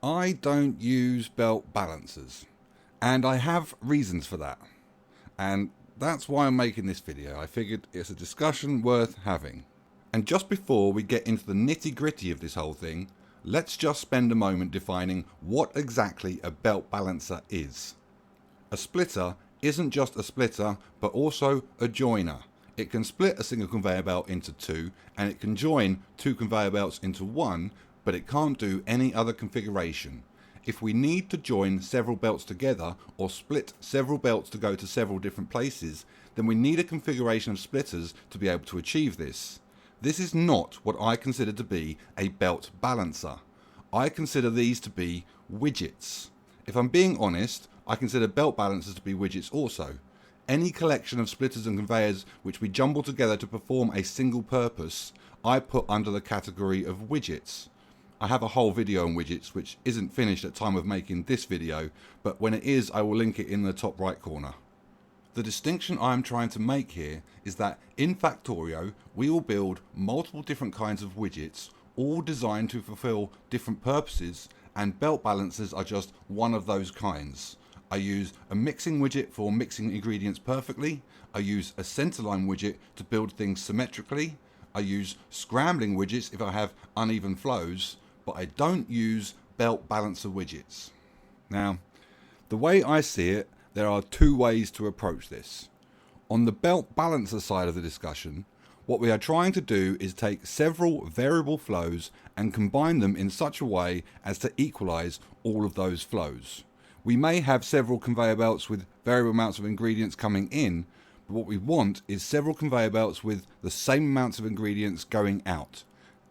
I don't use belt balancers, and I have reasons for that. And that's why I'm making this video. I figured it's a discussion worth having. And just before we get into the nitty-gritty of this whole thing, let's just spend a moment defining what exactly a belt balancer is. A splitter isn't just a splitter, but also a joiner. It can split a single conveyor belt into two, and it can join two conveyor belts into one, but it can't do any other configuration. If we need to join several belts together or split several belts to go to several different places, then we need a configuration of splitters to be able to achieve this. This is not what I consider to be a belt balancer. I consider these to be widgets. If I'm being honest, I consider belt balancers to be widgets also. Any collection of splitters and conveyors which we jumble together to perform a single purpose, I put under the category of widgets. I have a whole video on widgets which isn't finished at time of making this video, but when it is I will link it in the top right corner. The distinction I am trying to make here is that in Factorio we will build multiple different kinds of widgets, all designed to fulfill different purposes, and belt balancers are just one of those kinds. I use a mixing widget for mixing ingredients perfectly, I use a centerline widget to build things symmetrically, I use scrambling widgets if I have uneven flows, but I don't use belt balancer widgets. Now, the way I see it, there are two ways to approach this. On the belt balancer side of the discussion, what we are trying to do is take several variable flows and combine them in such a way as to equalize all of those flows. We may have several conveyor belts with variable amounts of ingredients coming in, but what we want is several conveyor belts with the same amounts of ingredients going out.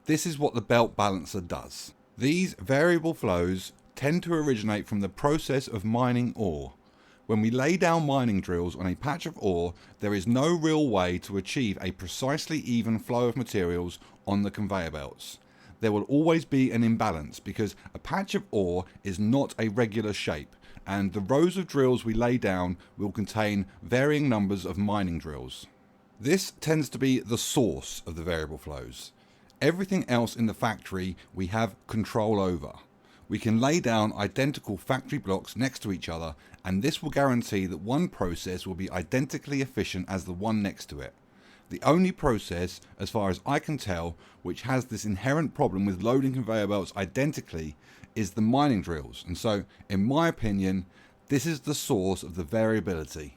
This is what the belt balancer does. These variable flows tend to originate from the process of mining ore. When we lay down mining drills on a patch of ore, there is no real way to achieve a precisely even flow of materials on the conveyor belts. There will always be an imbalance because a patch of ore is not a regular shape, and the rows of drills we lay down will contain varying numbers of mining drills. This tends to be the source of the variable flows. Everything else in the factory we have control over. We can lay down identical factory blocks next to each other, and this will guarantee that one process will be identically efficient as the one next to it. The only process, as far as I can tell, which has this inherent problem with loading conveyor belts identically is the mining drills, and so, in my opinion, this is the source of the variability.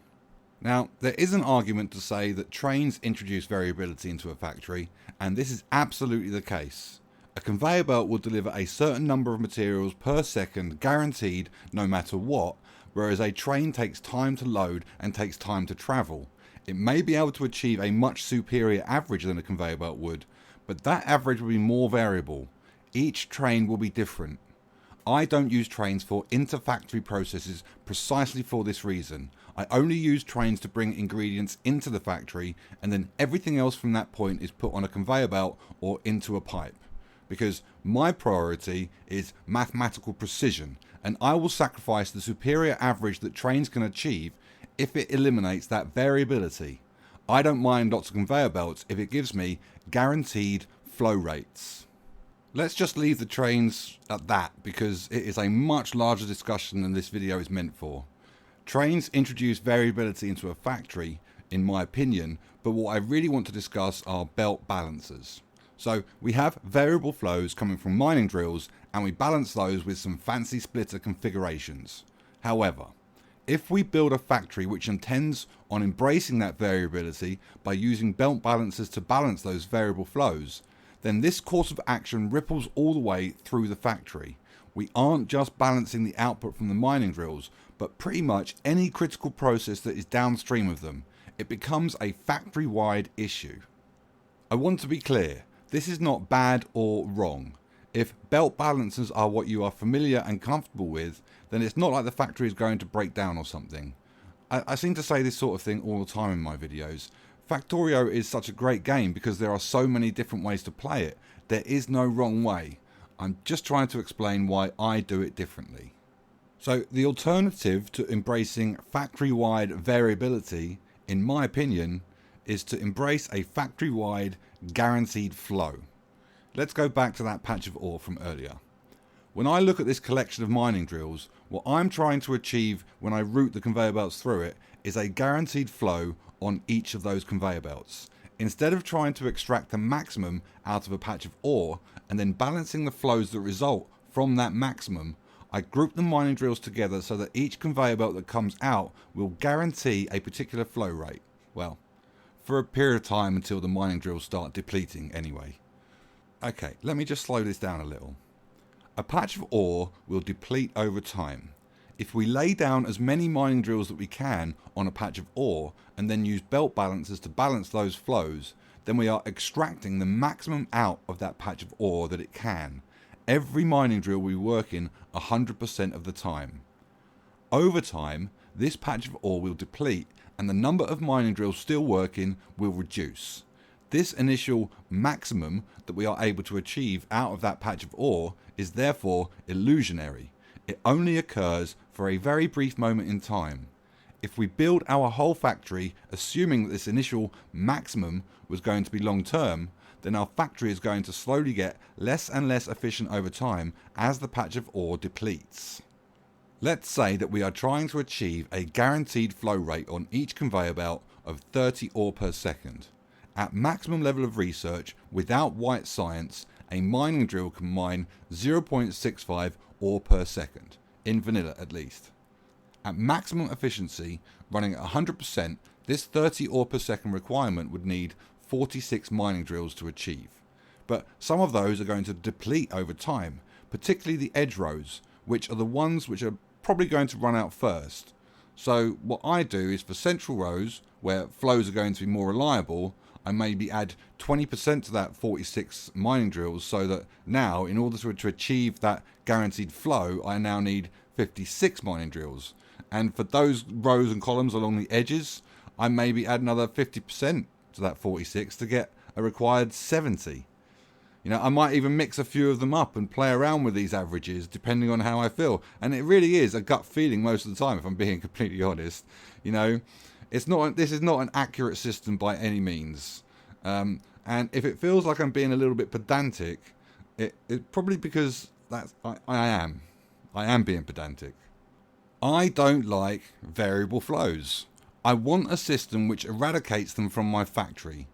Now, there is an argument to say that trains introduce variability into a factory, and this is absolutely the case. A conveyor belt will deliver a certain number of materials per second guaranteed no matter what, whereas a train takes time to load and takes time to travel. It may be able to achieve a much superior average than a conveyor belt would, but that average will be more variable. Each train will be different. I don't use trains for inter-factory processes precisely for this reason. I only use trains to bring ingredients into the factory, and then everything else from that point is put on a conveyor belt or into a pipe. Because my priority is mathematical precision, and I will sacrifice the superior average that trains can achieve if it eliminates that variability. I don't mind lots of conveyor belts if it gives me guaranteed flow rates. Let's just leave the trains at that because it is a much larger discussion than this video is meant for. Trains introduce variability into a factory, in my opinion, but what I really want to discuss are belt balancers. So we have variable flows coming from mining drills, and we balance those with some fancy splitter configurations. However, if we build a factory which intends on embracing that variability by using belt balancers to balance those variable flows, then this course of action ripples all the way through the factory. We aren't just balancing the output from the mining drills, but pretty much any critical process that is downstream of them. It becomes a factory-wide issue. I want to be clear, this is not bad or wrong. If belt balancers are what you are familiar and comfortable with, then it's not like the factory is going to break down or something. I seem to say this sort of thing all the time in my videos. Factorio is such a great game because there are so many different ways to play it. There is no wrong way. I'm just trying to explain why I do it differently. So the alternative to embracing factory-wide variability, in my opinion, is to embrace a factory-wide guaranteed flow. Let's go back to that patch of ore from earlier. When I look at this collection of mining drills, what I'm trying to achieve when I route the conveyor belts through it is a guaranteed flow on each of those conveyor belts. Instead of trying to extract the maximum out of a patch of ore and then balancing the flows that result from that maximum, I group the mining drills together so that each conveyor belt that comes out will guarantee a particular flow rate. Well, for a period of time until the mining drills start depleting anyway. Okay, let me just slow this down a little. A patch of ore will deplete over time. If we lay down as many mining drills that we can on a patch of ore and then use belt balancers to balance those flows, then we are extracting the maximum out of that patch of ore that it can. Every mining drill will be working 100% of the time. Over time, this patch of ore will deplete and the number of mining drills still working will reduce. This initial maximum that we are able to achieve out of that patch of ore is therefore illusionary. It only occurs for a very brief moment in time. If we build our whole factory assuming that this initial maximum was going to be long term, then our factory is going to slowly get less and less efficient over time as the patch of ore depletes. Let's say that we are trying to achieve a guaranteed flow rate on each conveyor belt of 30 ore per second. At maximum level of research, without white science, a mining drill can mine 0.65 ore per second, in vanilla at least. At maximum efficiency, running at 100%, this 30 ore per second requirement would need 46 mining drills to achieve. But some of those are going to deplete over time, particularly the edge rows, which are the ones which are probably going to run out first. So what I do is for central rows, where flows are going to be more reliable, I maybe add 20% to that 46 mining drills so that now, in order to achieve that guaranteed flow, I now need 56 mining drills. And for those rows and columns along the edges, I maybe add another 50% to that 46 to get a required 70. You know, I might even mix a few of them up and play around with these averages depending on how I feel. And it really is a gut feeling most of the time, if I'm being completely honest. You know, this is not an accurate system by any means. And if it feels like I'm being a little bit pedantic, it's probably because I am being pedantic. I don't like variable flows. I want a system which eradicates them from my factory.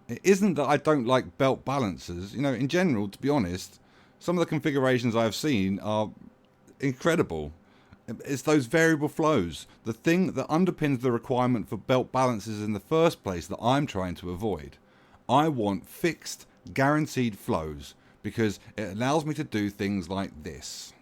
It isn't that I don't like belt balancers. You know, in general, to be honest, some of the configurations I've seen are incredible. It's those variable flows, the thing that underpins the requirement for belt balancers in the first place, that I'm trying to avoid. I want fixed, guaranteed flows because it allows me to do things like this.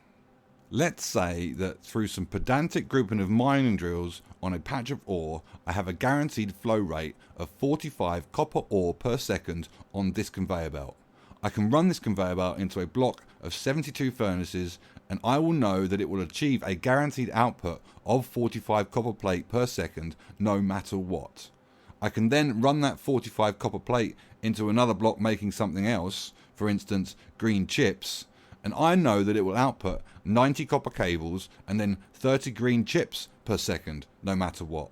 Let's say that through some pedantic grouping of mining drills on a patch of ore, I have a guaranteed flow rate of 45 copper ore per second on this conveyor belt. I can run this conveyor belt into a block of 72 furnaces and I will know that it will achieve a guaranteed output of 45 copper plate per second no matter what. I can then run that 45 copper plate into another block making something else, for instance green chips, and I know that it will output 90 copper cables and then 30 green chips per second no matter what.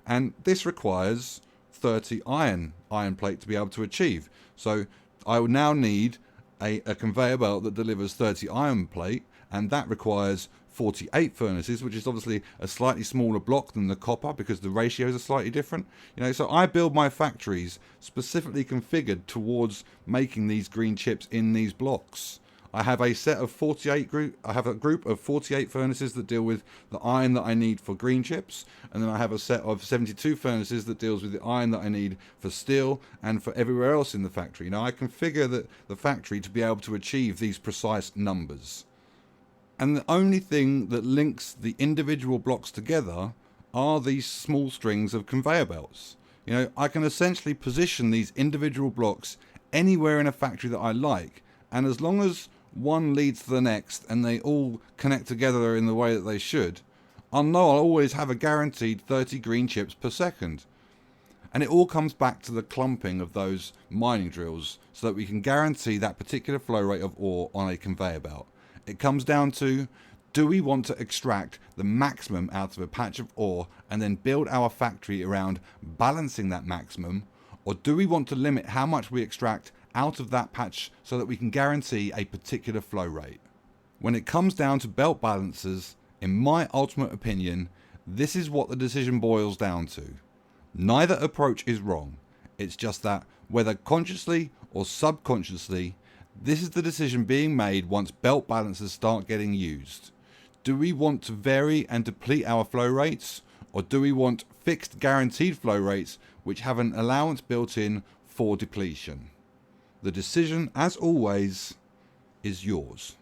And this requires 30 iron plate to be able to achieve. So I will now need a conveyor belt that delivers 30 iron plate, and that requires 48 furnaces, which is obviously a slightly smaller block than the copper because the ratios are slightly different. You know, so I build my factories specifically configured towards making these green chips in these blocks. I have a set of a group of 48 furnaces that deal with the iron that I need for green chips, and then I have a set of 72 furnaces that deals with the iron that I need for steel and for everywhere else in the factory. Now I configure the factory to be able to achieve these precise numbers. And the only thing that links the individual blocks together are these small strings of conveyor belts. You know, I can essentially position these individual blocks anywhere in a factory that I like, and as long as one leads to the next and they all connect together in the way that they should, I'll know I'll always have a guaranteed 30 green chips per second. And it all comes back to the clumping of those mining drills so that we can guarantee that particular flow rate of ore on a conveyor belt. It comes down to, do we want to extract the maximum out of a patch of ore and then build our factory around balancing that maximum, or do we want to limit how much we extract out of that patch so that we can guarantee a particular flow rate? When it comes down to belt balancers, in my ultimate opinion, this is what the decision boils down to. Neither approach is wrong. It's just that, whether consciously or subconsciously, this is the decision being made once belt balancers start getting used. Do we want to vary and deplete our flow rates, or do we want fixed guaranteed flow rates which have an allowance built in for depletion? The decision, as always, is yours.